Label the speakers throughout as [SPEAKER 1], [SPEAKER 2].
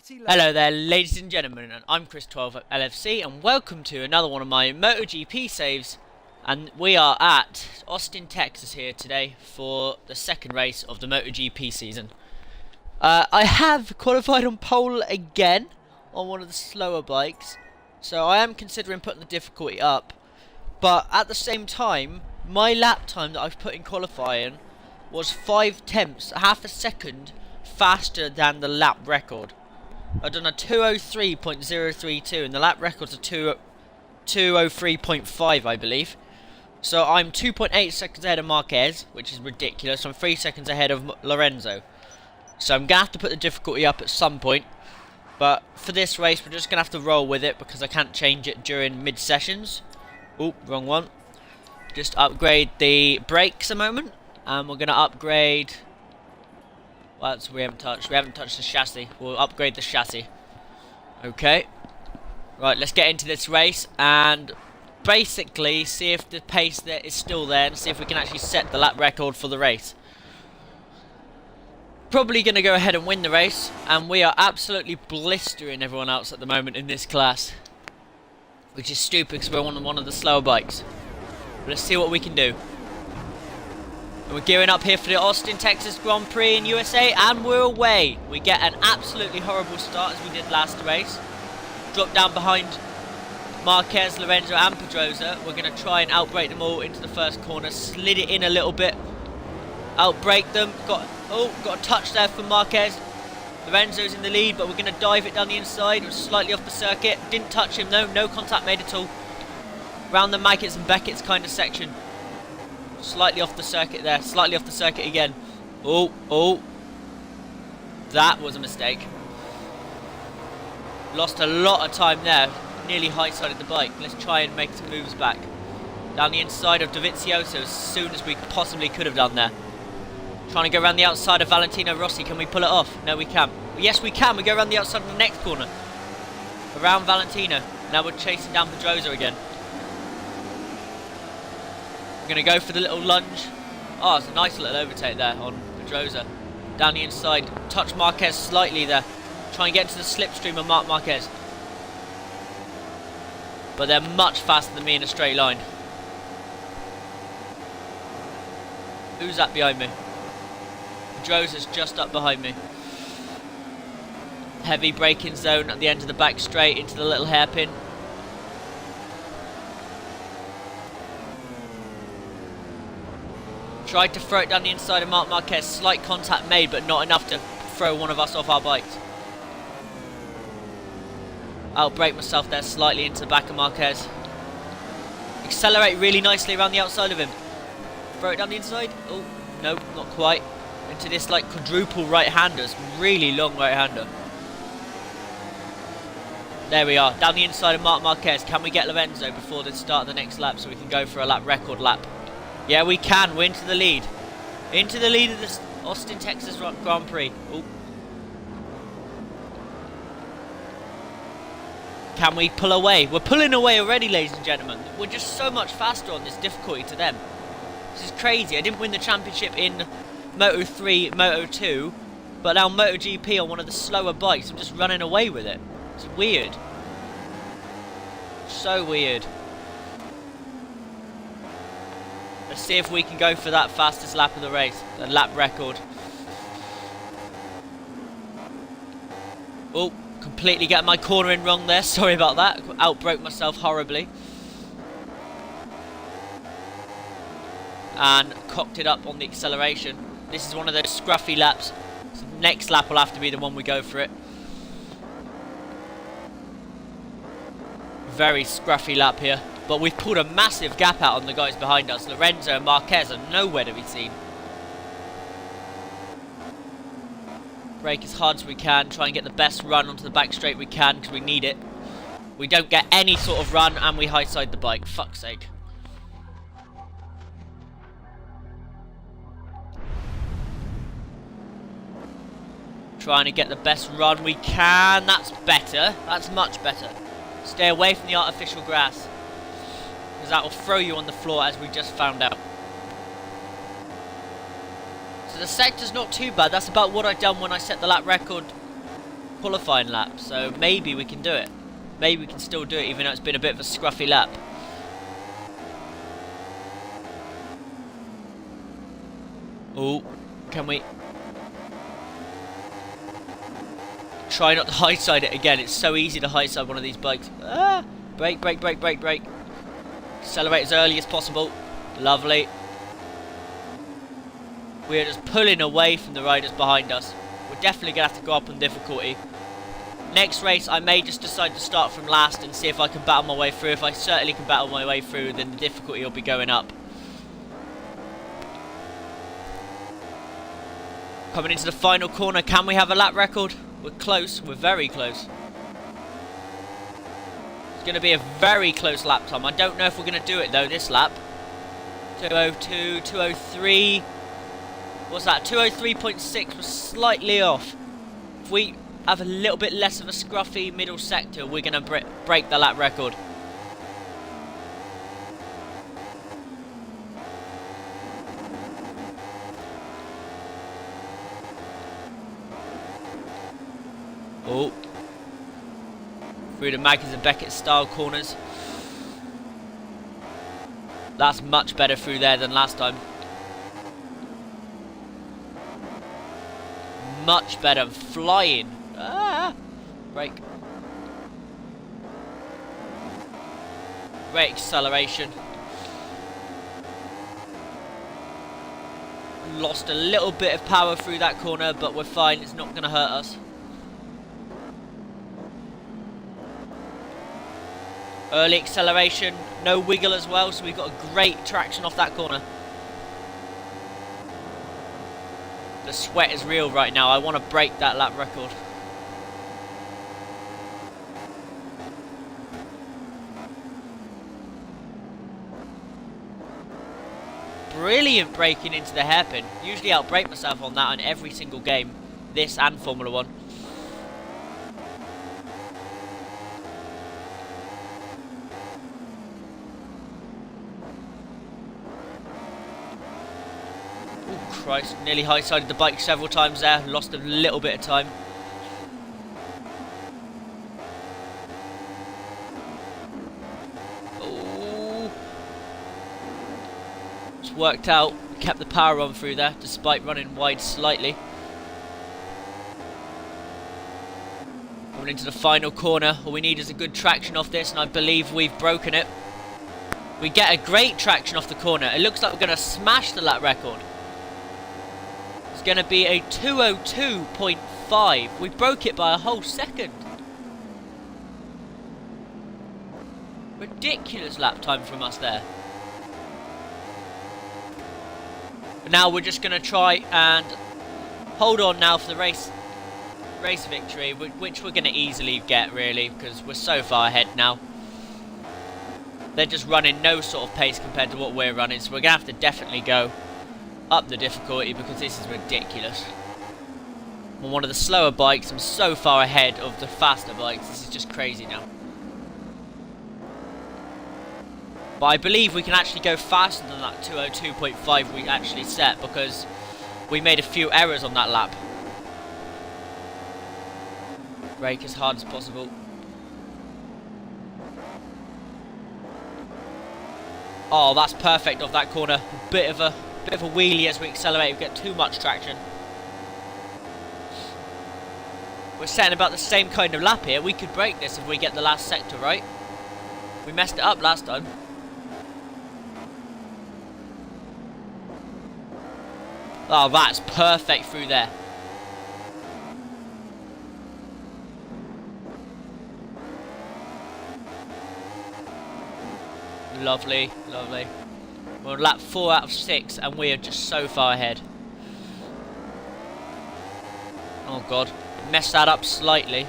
[SPEAKER 1] Hello there, ladies and gentlemen, and I'm Chris12 at LFC, and welcome to another one of my MotoGP saves. And we are at Austin, Texas here today for the second race of the MotoGP season. I have qualified on pole again on one of the slower bikes, so I am considering putting the difficulty up. But at the same time, my lap time that I've put in qualifying was 5/10, half a second faster than the lap record. I've done a 2:03.032 and the lap record's a 2:03.5, I believe. So I'm 2.8 seconds ahead of Marquez, which is ridiculous. I'm 3 seconds ahead of Lorenzo. So I'm going to have to put the difficulty up at some point. But for this race, we're just going to have to roll with it because I can't change it during mid-sessions. Oh, wrong one. Just upgrade the brakes a moment. And we're going to upgrade... Well, that's we haven't touched the chassis. We'll upgrade the chassis. Okay. Right, let's get into this race and basically see if the pace there is still there and see if we can actually set the lap record for the race. Probably going to go ahead and win the race, and we are absolutely blistering everyone else at the moment in this class, which is stupid because we're on one of the slower bikes. But let's see what we can do. And we're gearing up here for the Austin, Texas Grand Prix in USA, and we're away. We get an absolutely horrible start as we did last race. Drop down behind Marquez, Lorenzo and Pedrosa. We're going to try and outbrake them all into the first corner. Slid it in a little bit. Outbrake them. Got a touch there from Marquez. Lorenzo's in the lead, but we're going to dive it down the inside. We're slightly off the circuit. Didn't touch him though. No contact made at all. Round the Mackets and Beckett's kind of section. Slightly off the circuit there. Slightly off the circuit again. Oh. That was a mistake. Lost a lot of time there. Nearly high-sided the bike. Let's try and make some moves back. Down the inside of Dovizioso as soon as we possibly could have done there. Trying to go around the outside of Valentino Rossi. Can we pull it off? No, we can't. Yes, we can. We go around the outside of the next corner. Around Valentino. Now we're chasing down Pedrosa again. Going to go for the little lunge. Oh, it's a nice little overtake there on Pedrosa. Down the inside. Touch Marquez slightly there. Try and get into the slipstream of Marc Marquez. But they're much faster than me in a straight line. Who's that behind me? Pedrosa's just up behind me. Heavy braking zone at the end of the back straight into the little hairpin. Tried to throw it down the inside of Marc Marquez. Slight contact made, but not enough to throw one of us off our bikes. I'll brake myself there slightly into the back of Marquez. Accelerate really nicely around the outside of him. Throw it down the inside. Oh, no, not quite. Into this like quadruple right-hander. It's really long right-hander. There we are. Down the inside of Marc Marquez. Can we get Lorenzo before the start of the next lap so we can go for a lap record lap? Yeah, we can. We're into the lead. Into the lead of the Austin, Texas Grand Prix. Ooh. Can we pull away? We're pulling away already, ladies and gentlemen. We're just so much faster on this difficulty to them. This is crazy. I didn't win the championship in Moto 3, Moto 2, but now MotoGP on one of the slower bikes. I'm just running away with it. It's weird. So weird. Let's see if we can go for that fastest lap of the race, the lap record. Oh, completely getting my cornering wrong there. Sorry about that. Outbroke myself horribly. And cocked it up on the acceleration. This is one of those scruffy laps. So next lap will have to be the one we go for it. Very scruffy lap here. But we've pulled a massive gap out on the guys behind us. Lorenzo and Marquez are nowhere to be seen. Brake as hard as we can. Try and get the best run onto the back straight we can because we need it. We don't get any sort of run and we high side the bike. Fuck's sake. Trying to get the best run we can. That's better. That's much better. Stay away from the artificial grass, because that will throw you on the floor, as we just found out. So the sector's not too bad. That's about what I've done when I set the lap record qualifying lap, so maybe we can do it. Maybe we can still do it, even though it's been a bit of a scruffy lap. Oh, can we try not to high side it again? It's so easy to high side one of these bikes. Ah, brake, brake, brake, brake, brake. Accelerate as early as possible. Lovely. We're just pulling away from the riders behind us. We're definitely going to have to go up on difficulty. Next race, I may just decide to start from last and see if I can battle my way through. If I certainly can battle my way through, then the difficulty will be going up. Coming into the final corner, can we have a lap record? We're close, we're very close. It's going to be a very close lap time. I don't know if we're going to do it though, this lap. 202, 203. What's that? 203.6 was slightly off. If we have a little bit less of a scruffy middle sector, we're going to break the lap record. Oh. Through the Maggins and Beckett style corners. That's much better through there than last time. Much better. Flying. Ah! Brake. Great acceleration. Lost a little bit of power through that corner, but we're fine. It's not going to hurt us. Early acceleration, no wiggle as well, so we've got a great traction off that corner. The sweat is real right now. I want to break that lap record. Brilliant braking into the hairpin. Usually outbrake myself on that in every single game, this and Formula 1. Christ, nearly high-sided the bike several times there, lost a little bit of time. Oh. It's worked out, kept the power on through there, despite running wide slightly. Coming into the final corner, all we need is a good traction off this, and I believe we've broken it. We get a great traction off the corner. It looks like we're going to smash the lap record. It's going to be a 202.5. We broke it by a whole second. Ridiculous lap time from us there. But now we're just going to try and hold on now for the race victory, which we're going to easily get really, because we're so far ahead now. They're just running no sort of pace compared to what we're running, so we're going to have to definitely go up the difficulty because this is ridiculous. On one of the slower bikes, I'm so far ahead of the faster bikes. This is just crazy now. But I believe we can actually go faster than that 202.5 we actually set because we made a few errors on that lap. Brake as hard as possible. Oh, that's perfect off that corner. Bit of a wheelie as we accelerate. We get too much traction. We're setting about the same kind of lap here. We could break this if we get the last sector right. We messed it up last time. Oh, that's perfect through there. Lovely, lovely. We're on lap 4 out of 6 and we are just so far ahead. Oh god, messed that up slightly.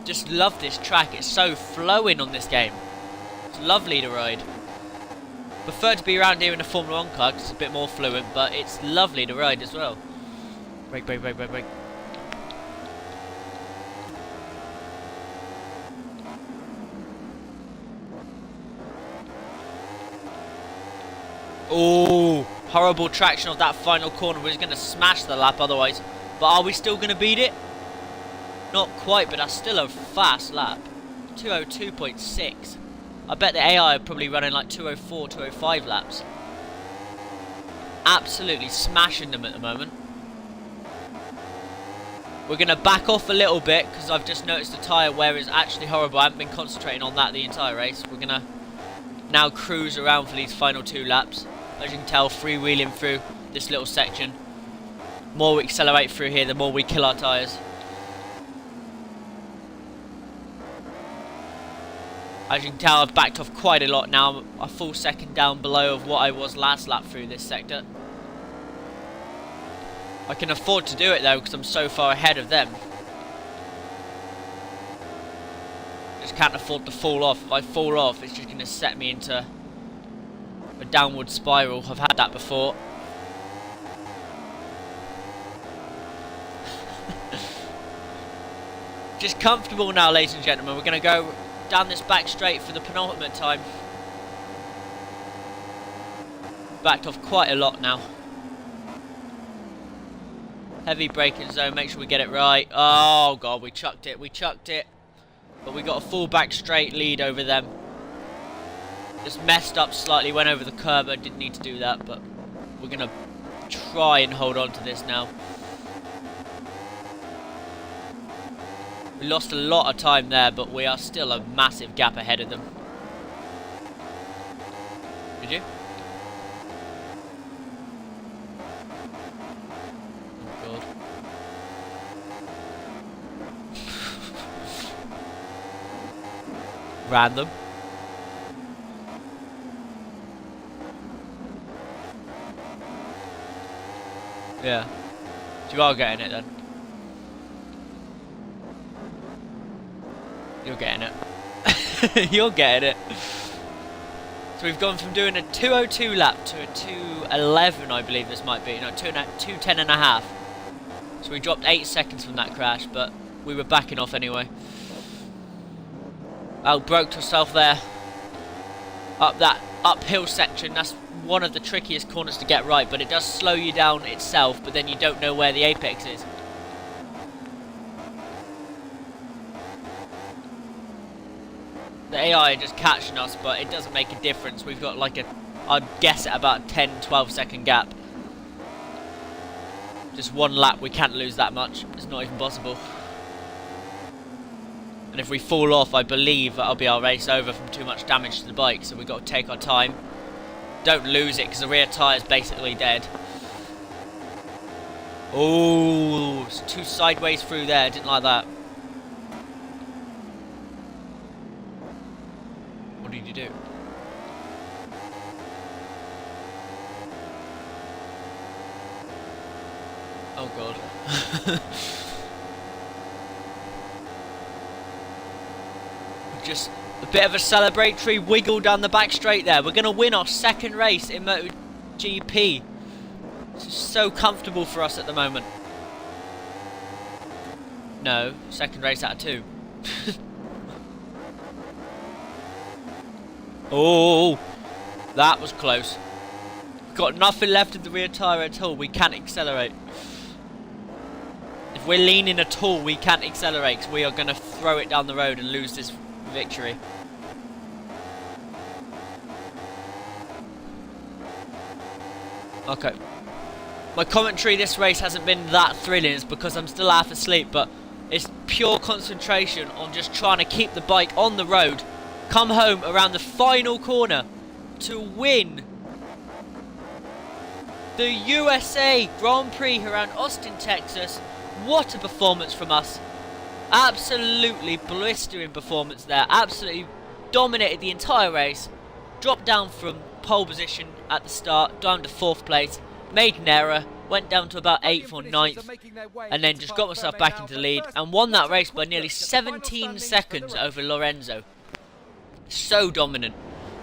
[SPEAKER 1] Just love this track, it's so flowing on this game. It's lovely to ride. Prefer to be around here in a Formula 1 car because it's a bit more fluent, but it's lovely to ride as well. Brake, brake, brake, brake, brake. Oh, horrible traction of that final corner. We're just going to smash the lap otherwise. But are we still going to beat it? Not quite, but that's still a fast lap. 202.6. I bet the AI are probably running like 204, 205 laps. Absolutely smashing them at the moment. We're going to back off a little bit because I've just noticed the tyre wear is actually horrible. I haven't been concentrating on that the entire race. We're going to now cruise around for these final 2 laps. As you can tell, freewheeling through this little section. The more we accelerate through here, the more we kill our tyres. As you can tell, I've backed off quite a lot now. I'm a full second down below of what I was last lap through this sector. I can afford to do it though because I'm so far ahead of them. Just can't afford to fall off. If I fall off, it's just going to set me into a downward spiral. I've had that before. Just comfortable now, ladies and gentlemen. We're going to go down this back straight for the penultimate time. Backed off quite a lot now. Heavy braking zone, make sure we get it right. Oh god, we chucked it, But we got a full back straight lead over them. Just messed up slightly, went over the curb. I didn't need to do that, but we're going to try and hold on to this now. We lost a lot of time there, but we are still a massive gap ahead of them. Did you? Oh god. Random. Yeah. So you are getting it then? You're getting it. You're getting it. So we've gone from doing a 2:02 lap to a 2:11, I believe this might be. No, 2:10 and a half. So we dropped 8 seconds from that crash, but we were backing off anyway. Outbroked herself there. Up that uphill section, that's one of the trickiest corners to get right, but it does slow you down itself, but then you don't know where the apex is. The AI are just catching us, but it doesn't make a difference. We've got like I'd guess at about 10-12 second gap. Just one lap, we can't lose that much. It's not even possible. And if we fall off, I believe that'll be our race over from too much damage to the bike. So we've got to take our time. Don't lose it because the rear tyre is basically dead. Oh, it's 2 sideways through there. Didn't like that. What did you do? Oh god. Just a bit of a celebratory wiggle down the back straight there. We're going to win our 2nd race in MotoGP. This is so comfortable for us at the moment. No, 2nd race out of 2. Oh, that was close. Got nothing left of the rear tyre at all. We can't accelerate. If we're leaning at all, we can't accelerate because we are going to throw it down the road and lose this victory. Okay. My commentary this race hasn't been that thrilling. It's because I'm still half asleep, but it's pure concentration on just trying to keep the bike on the road, come home around the final corner to win the USA Grand Prix around Austin, Texas. What a performance from us. Absolutely blistering performance there. Absolutely dominated the entire race. Dropped down from pole position at the start, down to 4th place. Made an error, went down to about 8th or 9th, and then just got myself back into the lead and won that race by nearly 17 seconds over Lorenzo. So dominant.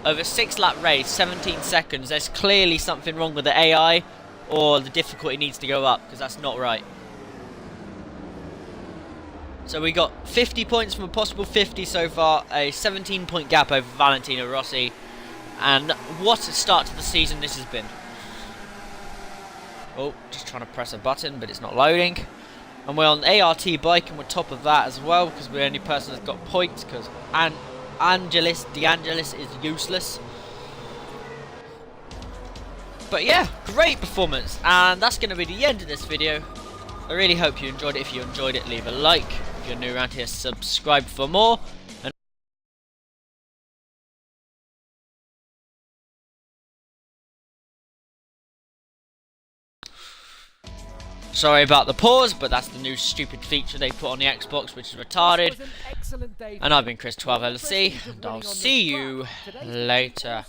[SPEAKER 1] Over a 6-lap race, 17 seconds. There's clearly something wrong with the AI, or the difficulty needs to go up, because that's not right. So we got 50 points from a possible 50 so far, a 17-point gap over Valentino Rossi, and what a start to the season this has been. Oh, just trying to press a button, but it's not loading. And we're on the ART bike, and we're top of that as well, because we're the only person that's got points, because DeAngelis is useless. But yeah, great performance, and that's going to be the end of this video. I really hope you enjoyed it. If you enjoyed it, leave a like. If you're new around here, subscribe for more. And sorry about the pause, but that's the new stupid feature they put on the Xbox, which is retarded. And I've been Chris12LC, and I'll see you later.